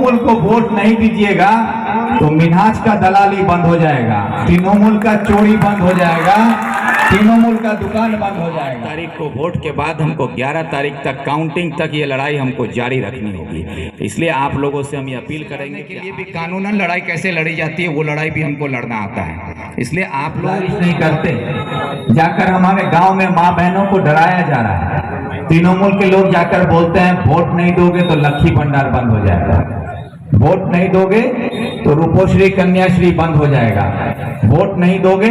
तृणमूल को वोट नहीं दीजिएगा तो मिन्हाज का दलाली बंद हो जाएगा, तृणमूल का चोरी बंद हो जाएगा, तृणमूल का दुकान बंद हो जाएगा। तारीख को वोट के बाद हमको 11 तारीख तक काउंटिंग तक ये लड़ाई हमको जारी रखनी होगी। इसलिए आप लोगों से हम ये अपील करेंगे कि ये भी कानूनन लड़ाई कैसे लड़ी जाती है वो लड़ाई भी हमको लड़ना आता है। इसलिए आप लोग नहीं करते, जाकर हमारे गांव में माँ बहनों को डराया जा रहा है। तृणमूल के लोग जाकर बोलते हैं वोट नहीं दोगे तो लक्ष्मी भंडार बंद हो जाएगा, वोट नहीं दोगे तो रूपोश्री कन्याश्री बंद हो जाएगा, वोट नहीं दोगे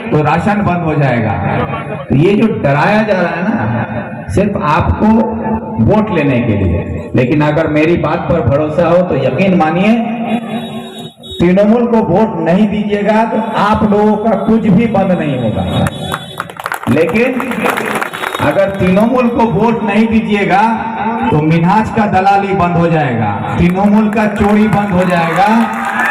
तो राशन बंद हो जाएगा। तो ये जो डराया जा रहा है ना, सिर्फ आपको वोट लेने के लिए। लेकिन अगर मेरी बात पर भरोसा हो तो यकीन मानिए, तृणमूल को वोट नहीं दीजिएगा तो आप लोगों का कुछ भी बंद नहीं होगा। लेकिन अगर तृणमूल को वोट नहीं दीजिएगा तो मिन्हाज का दलाली बंद हो जाएगा, तृणमूल का चोरी बंद हो जाएगा,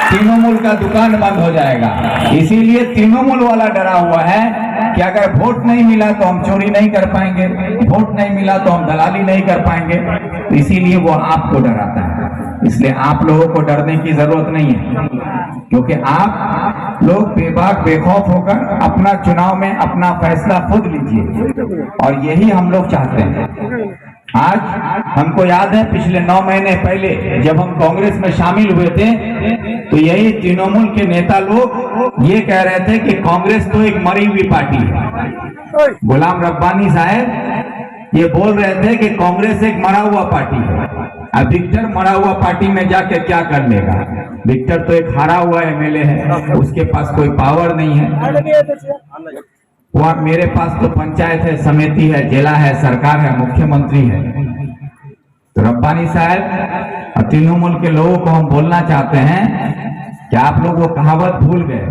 तृणमूल का दुकान बंद हो जाएगा। इसीलिए तृणमूल वाला डरा हुआ है कि अगर वोट नहीं मिला तो हम चोरी नहीं कर पाएंगे, वोट नहीं मिला तो हम दलाली नहीं कर पाएंगे। इसीलिए वो आपको डराता है। इसलिए आप लोगों को डरने की जरूरत नहीं है, क्योंकि आप लोग बेबाक बेखौफ होकर अपना चुनाव में अपना फैसला खुद लीजिए, और यही हम लोग चाहते हैं। आज हमको याद है पिछले 9 महीने पहले जब हम कांग्रेस में शामिल हुए थे तो यही तृणमूल के नेता लोग ये कह रहे थे कि कांग्रेस तो एक मरी हुई पार्टी है। गुलाम रब्बानी साहब ये बोल रहे थे कि कांग्रेस एक मरा हुआ पार्टी है। अब विक्टर मरा हुआ पार्टी में जाके क्या कर लेगा? विक्टर तो एक हारा हुआ एमएलए है, उसके पास कोई पावर नहीं है। वह मेरे पास तो पंचायत है, समिति है, जिला है, सरकार है, मुख्यमंत्री है। तो रब्बानी साहब और तृणमूल के लोगों को हम बोलना चाहते हैं कि आप लोग वो कहावत भूल गए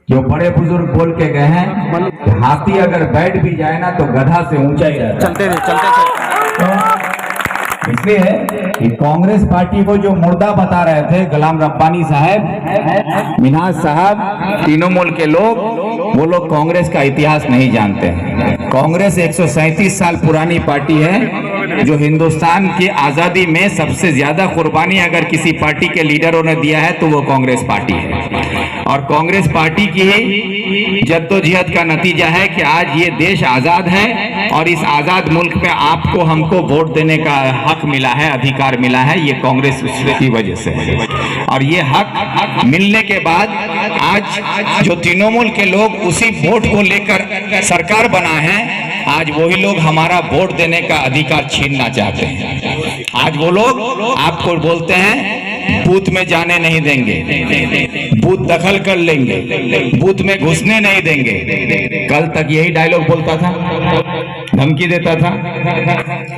जो बड़े बुजुर्ग बोल के गए हैं कि हाथी अगर बैठ भी जाए ना तो गधा से ऊंचा ही रहता है। चलते इसलिए कि कांग्रेस पार्टी को जो मुर्दा बता रहे थे गुलाम रब्बानी साहब, मिन्हाज साहब, तृणमूल के लोग, वो लोग कांग्रेस का इतिहास नहीं जानते हैं। कांग्रेस 137 साल पुरानी पार्टी है जो हिंदुस्तान की आजादी में सबसे ज्यादा कुर्बानी अगर किसी पार्टी के लीडरों ने दिया है तो वो कांग्रेस पार्टी है। और कांग्रेस पार्टी की ही जद्दोजहद का नतीजा है कि आज ये देश आजाद है और इस आजाद मुल्क में आपको हमको वोट देने का हक मिला है, अधिकार मिला है, ये कांग्रेस की वजह से है। और ये हक मिलने के बाद आज जो तृणमूल के लोग उसी वोट को लेकर सरकार बना है, आज वही लोग हमारा वोट देने का अधिकार छीनना चाहते हैं। आज वो लोग आपको बोलते हैं बूथ में जाने नहीं देंगे, बूथ दखल कर लेंगे, बूथ में घुसने नहीं देंगे। कल तक यही डायलॉग बोलता था, धमकी देता था।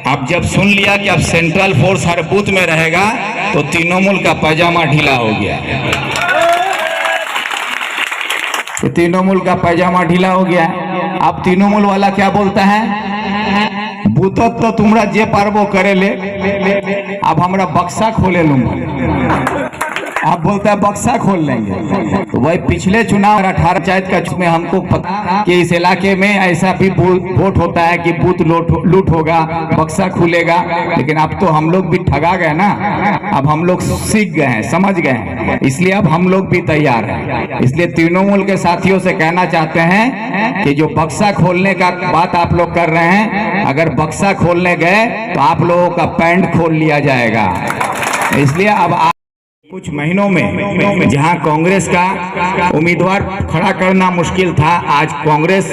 अब जब सुन लिया कि अब सेंट्रल फोर्स हर बूथ में रहेगा तो तृणमूल का पैजामा ढीला हो गया। तो तृणमूल का पैजामा ढीला हो गया। अब तृणमूल वाला क्या बोलता है? बूथ तो तुमरा जे पारबो करे ले, अब हमरा बक्सा खोले लूंगा। आप बोलता है बक्सा खोल लेंगे। तो वही पिछले चुनाव 18 पंचायत का में हमको पता कि इस इलाके में ऐसा भी वोट होता है कि बूथ लूट होगा, बक्सा खुलेगा। लेकिन अब तो हम लोग भी ठगा गए ना, अब हम लोग सीख गए हैं, समझ गए हैं, इसलिए अब हम लोग भी तैयार हैं। इसलिए तृणमूल के साथियों से कहना चाहते हैं कि जो बक्सा खोलने का बात आप लोग कर रहे हैं, अगर बक्सा खोलने गए तो आप लोगों का पैंट खोल लिया जाएगा। इसलिए अब कुछ महीनों में जहां कांग्रेस का उम्मीदवार खड़ा करना मुश्किल था, आज कांग्रेस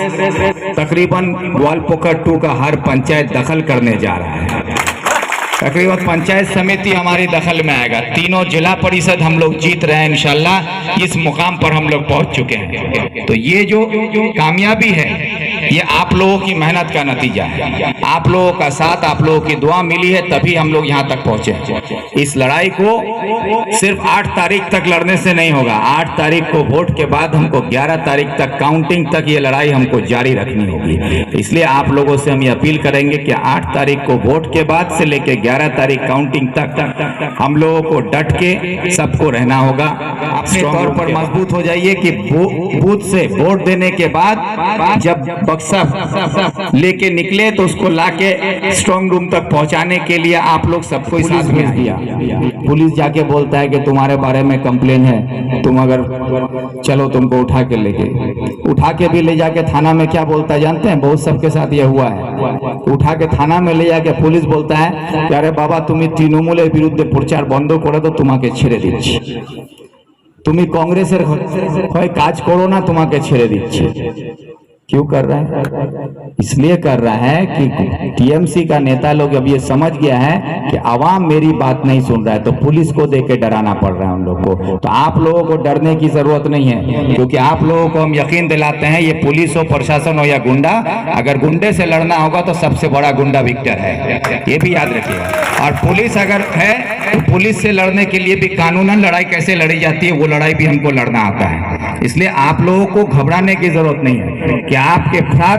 तकरीबन ग्वालपोखर 2 का हर पंचायत दखल करने जा रहा है। तकरीबन पंचायत समिति हमारी दखल में आएगा। तीनों जिला परिषद हम लोग जीत रहे हैं इंशाल्लाह। इस मुकाम पर हम लोग पहुंच चुके हैं। तो ये जो कामयाबी है ये आप लोगों की मेहनत का नतीजा है। आप लोगों का साथ, आप लोगों की दुआ मिली है तभी हम लोग यहाँ तक पहुंचे। इस लड़ाई को सिर्फ 8 तारीख तक लड़ने से नहीं होगा। 8 तारीख को वोट के बाद हमको 11 तारीख तक काउंटिंग तक ये लड़ाई हमको जारी रखनी होगी। इसलिए आप लोगों से हम ये अपील करेंगे कि 8 तारीख को वोट के बाद से लेके 11 तारीख काउंटिंग तक हम लोगों को डट के सबको रहना होगा। अपने तौर पर मजबूत हो जाइए कि बूथ से वोट देने के बाद जब बक्सा लेके निकले तो उसको लाके स्ट्रांग रूम तक पहुंचाने के लिए आप लोग सबको साथ में दिया। पुलिस जाके बोलता है कि तुम्हारे बारे में कंप्लेन है, तुम अगर चलो तुमको उठा के भी ले जाके थाना में क्या बोलता है जानते हैं? बहुत सबके साथ ये हुआ है। उठा के थाना में ले जाके पुलिस बोलता है कि अरे बाबा তুমি তৃণমূলের বিরুদ্ধে প্রচার বন্ধ করে দাও, তোমাকে ছেড়ে দিচ্ছি। তুমি কংগ্রেসের হয়ে কাজ করো না, তোমাকে ছেড়ে দিচ্ছি। क्यों कर रहा है? इसलिए कर रहा है कि टीएमसी का नेता लोग अब ये समझ गया है कि आवाम मेरी बात नहीं सुन रहा है, तो पुलिस को देके डराना पड़ रहा है उन लोगों को। तो आप लोगों को डरने की जरूरत नहीं है, क्योंकि आप लोगों को हम यकीन दिलाते हैं, ये पुलिस हो, प्रशासन हो या गुंडा, अगर गुंडे से लड़ना होगा तो सबसे बड़ा गुंडा विक्टर है, ये भी याद रखिएगा। और पुलिस अगर है तो पुलिस से लड़ने के लिए भी कानूनन लड़ाई कैसे लड़ी जाती है वो लड़ाई भी हमको लड़ना आता है। इसलिए आप लोगों को घबराने की जरूरत नहीं है कि आपके साथ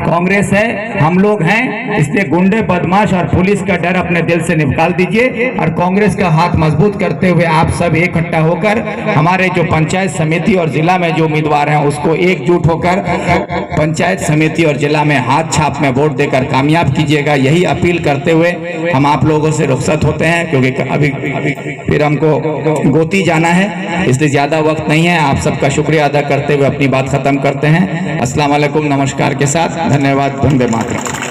कांग्रेस है, हम लोग हैं। इसलिए गुंडे, बदमाश और पुलिस का डर अपने दिल से निकाल दीजिए और कांग्रेस का हाथ मजबूत करते हुए आप सब इकट्ठा होकर हमारे जो पंचायत समिति और जिला में जो उम्मीदवार हैं उसको एकजुट होकर पंचायत समिति और जिला में हाथ छाप में वोट देकर कामयाब कीजिएगा। यही अपील करते हुए हम आप लोगों से रुखसत होते हैं, क्योंकि अभी फिर हमको गोती जाना है, इसलिए ज्यादा वक्त नहीं है। आप सबका शुक्रिया अदा करते हुए अपनी बात खत्म करते हैं। अस्सलाम वालेकुम, नमस्कार के साथ धन्यवाद। वंदे मातरम।